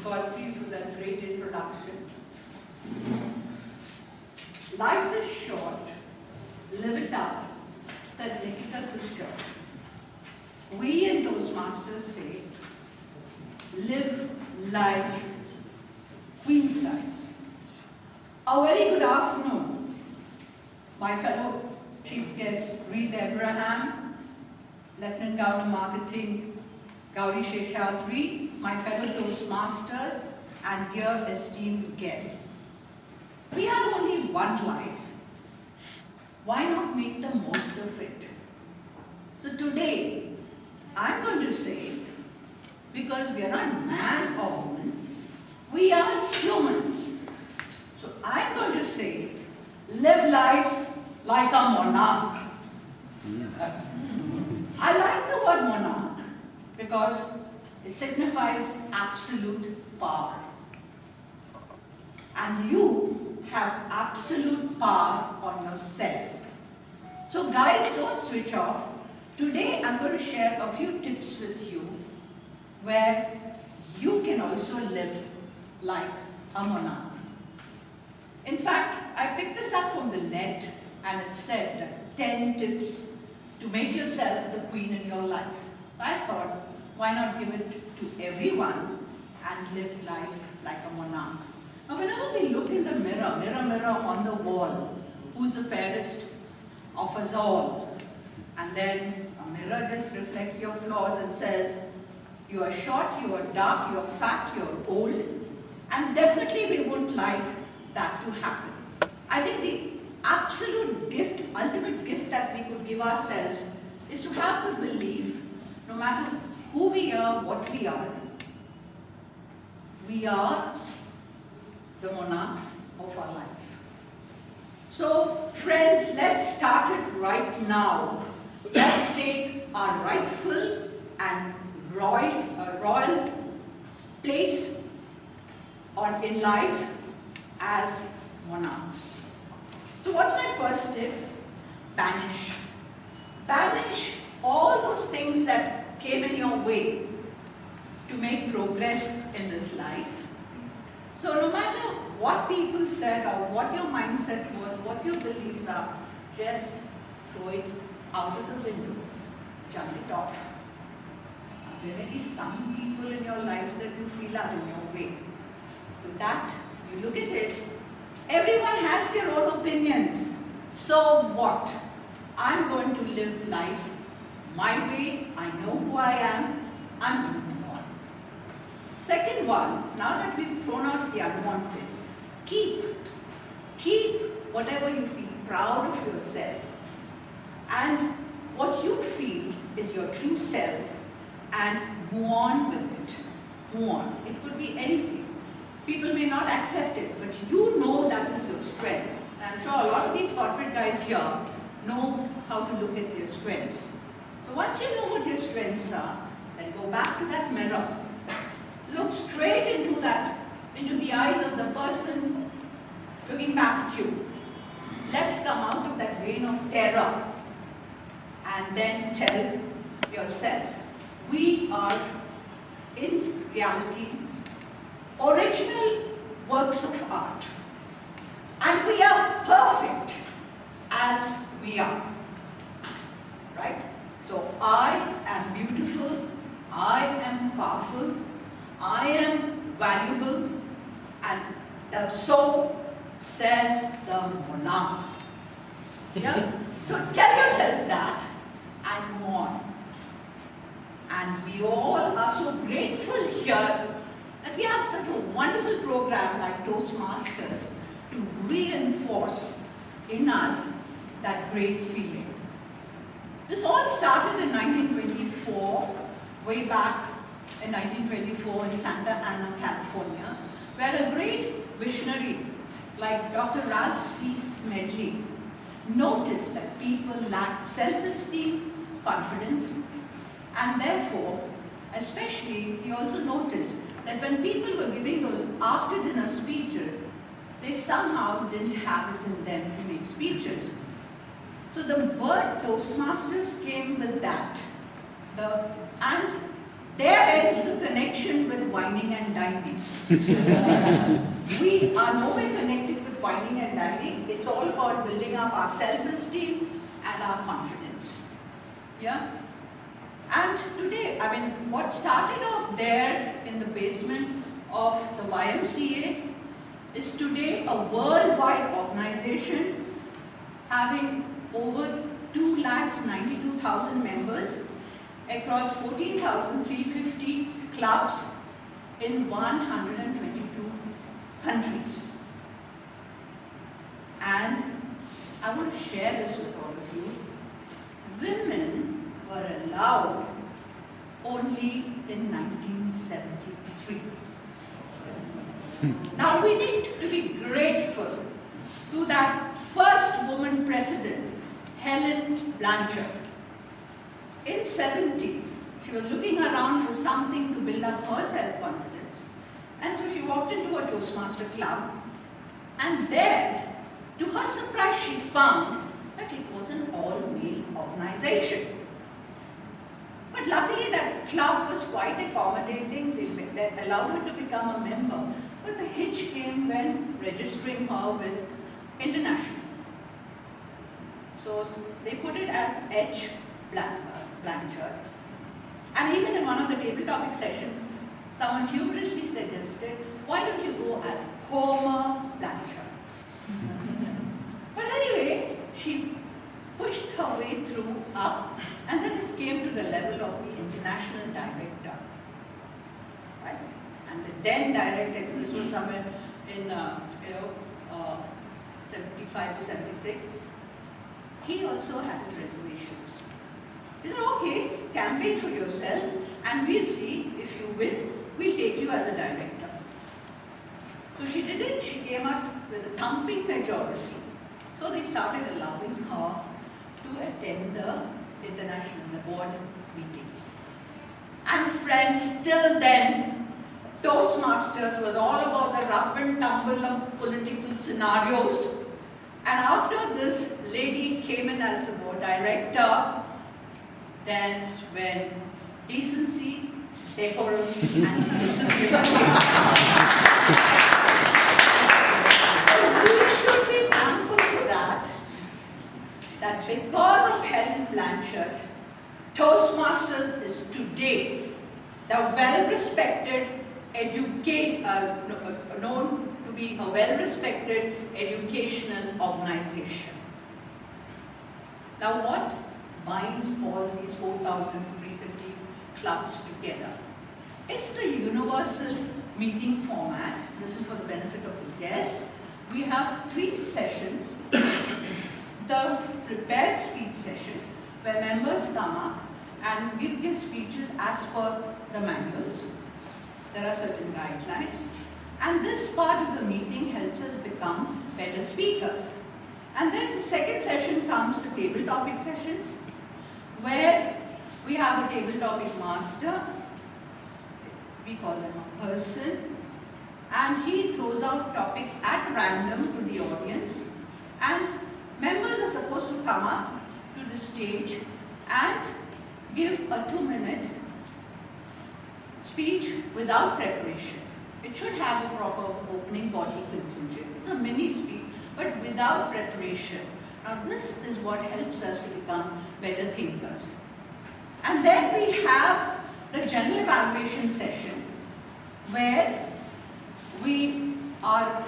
Godfrey for that great introduction. Life is short, live it up, said Nikita Khrushchev. We in Toastmasters say, live life queen size. A very good afternoon, my fellow chief guest, Reed Abraham, Lieutenant Governor Marketing, Gauri Sheshadri, my fellow Toastmasters, and dear esteemed guests. We have only one life. Why not make the most of it? So today, I'm going to say, because we are not man or woman, we are humans. So I'm going to say, live life like a monarch. I like the word monarch because it signifies absolute power. And you have absolute power on yourself. So guys, don't switch off. Today I'm going to share a few tips with you where you can also live like a monarch. In fact, I picked this up from the net and it said that 10 tips to make yourself the queen in your life. So I thought, why not give it to everyone and live life like a monarch? Now whenever we look in the mirror, mirror on the wall, who's the fairest of us all? And then a mirror just reflects your flaws and says, you are short, you are dark, you are fat, you are old. And definitely we wouldn't like that to happen. I think the absolute gift, ultimate gift that we could give ourselves is to have the belief, no matter who we are, what we are the monarchs of our life. So friends, let's start it right now. Let's take our rightful and royal place in life as monarchs. So what's my first tip? Banish. Banish all those things that came in your way to make progress in this life. So no matter what people said or what your mindset was, what your beliefs are, just throw it out of the window. Jump it off. There may be some people in your lives that you feel are in your way. So that, you look at it, everyone has their own opinions. So what? I'm going to live life my way. I know who I am. I'm going to move on. Second one, now that we've thrown out the unwanted, keep whatever you feel proud of yourself. And what you feel is your true self, and move on with it. Move on. It could be anything. People may not accept it, but you know that is your strength. And I'm sure a lot of these corporate guys here know how to look at their strengths. So once you know what your strengths are, then go back to that mirror. Look straight into the eyes of the person looking back at you. Let's come out of that reign of terror and then tell yourself, we are in reality original works of art, and we are perfect as we are, right? So I am beautiful, I am powerful, I am valuable, and so says the monarch. Yeah? So tell yourself that and move on. And we all are so grateful here that we have such a wonderful program like Toastmasters to reinforce in us that great feeling. This all started in 1924, way back in 1924 in Santa Ana, California, where a great visionary like Dr. Ralph C. Smedley noticed that people lacked self-esteem, confidence, and therefore, especially, he also noticed that when people were giving those after-dinner speeches, they somehow didn't have it in them to make speeches. So the word Toastmasters came with that. And There ends the connection with whining and dining. We are nowhere connected with whining and dining. It's all about building up our self-esteem and our confidence. Yeah? And today, I mean, what started off there in the basement of the YMCA is today a worldwide organization having over 2,92,000 members across 14,350 clubs in 122 countries. And I want to share this with all of you. Women were allowed only in 1973. Now we need to be grateful to that first woman president, Helen Blanchard. In 70, she was looking around for something to build up her self-confidence. And so she walked into a Toastmaster club, and there, to her surprise, she found that it was an all-male organization. But luckily that club was quite accommodating. They allowed her to become a member. But the hitch came when registering her with International. So they put it as H. Blanchard. And even in one of the table topic sessions, someone humorously suggested, why don't you go as Homer Blanchard? But anyway, she pushed her way through up, and then it came to the level of the international director. Right? And the then director, this was somewhere in 75 to 76, he also had his reservations. He said, okay, campaign for yourself, and we'll see if you win, we'll take you as a director. So she did it, she came up with a thumping majority. So they started allowing her to attend the international board meetings. And friends, till then, Toastmasters was all about the rough and tumble of political scenarios. And after this lady came in as the board director, that's when decency, decorum, and discipline came. We should be thankful for that because of Helen Blanchard, Toastmasters is today the well-respected known to be a well-respected educational organization. Now what binds all these 4,350 clubs together? It's the universal meeting format. This is for the benefit of the guests. We have 3 sessions. The prepared speech session, where members come up and give their speeches as per the manuals. There are certain guidelines. And this part of the meeting helps us become better speakers. And then the second session comes the table topic sessions, where we have a table topic master. We call him a person. And he throws out topics at random to the audience. And members are supposed to come up to the stage and give a 2-minute speech without preparation. It should have a proper opening, body, conclusion. It's a mini speech, but without preparation. Now this is what helps us to become better thinkers. And then we have the general evaluation session, where we are,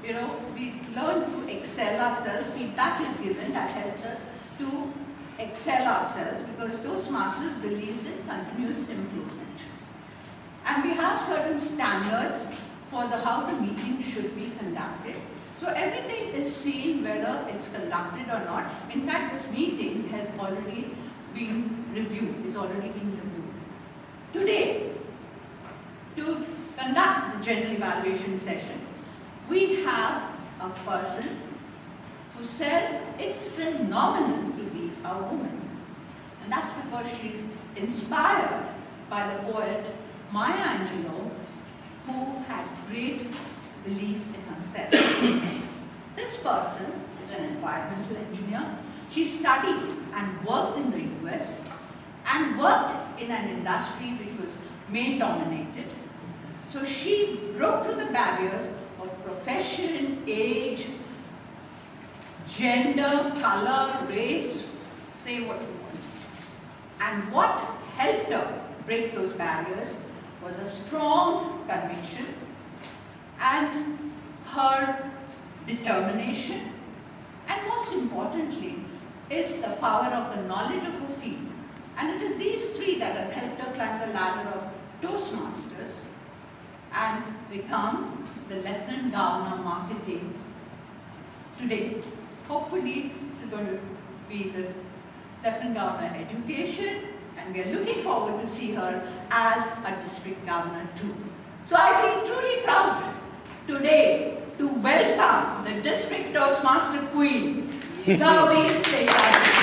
we learn to excel ourselves. Feedback is given that helps us to excel ourselves, because Toastmasters believes in continuous improvement. And we have certain standards for how the meeting should be conducted. So everything is seen whether it's conducted or not. In fact, this meeting has already been reviewed, is already being reviewed. Today, to conduct the general evaluation session, we have a person who says it's phenomenal to be a woman. And that's because she's inspired by the poet Maya Angelou, who had great belief in herself. This person is an environmental engineer. She studied and worked in the US and worked in an industry which was male-dominated. So she broke through the barriers of profession, age, gender, color, race, say what you want. And what helped her break those barriers was a strong conviction and her determination, and most importantly is the power of the knowledge of her field. And it is these three that has helped her climb the ladder of Toastmasters and become the Lieutenant Governor Marketing today. Hopefully, this is going to be the Lieutenant Governor Education, and we are looking forward to see her as a District Governor too. So I feel truly proud today to welcome the District Toastmaster Queen, Gauri Seshadri.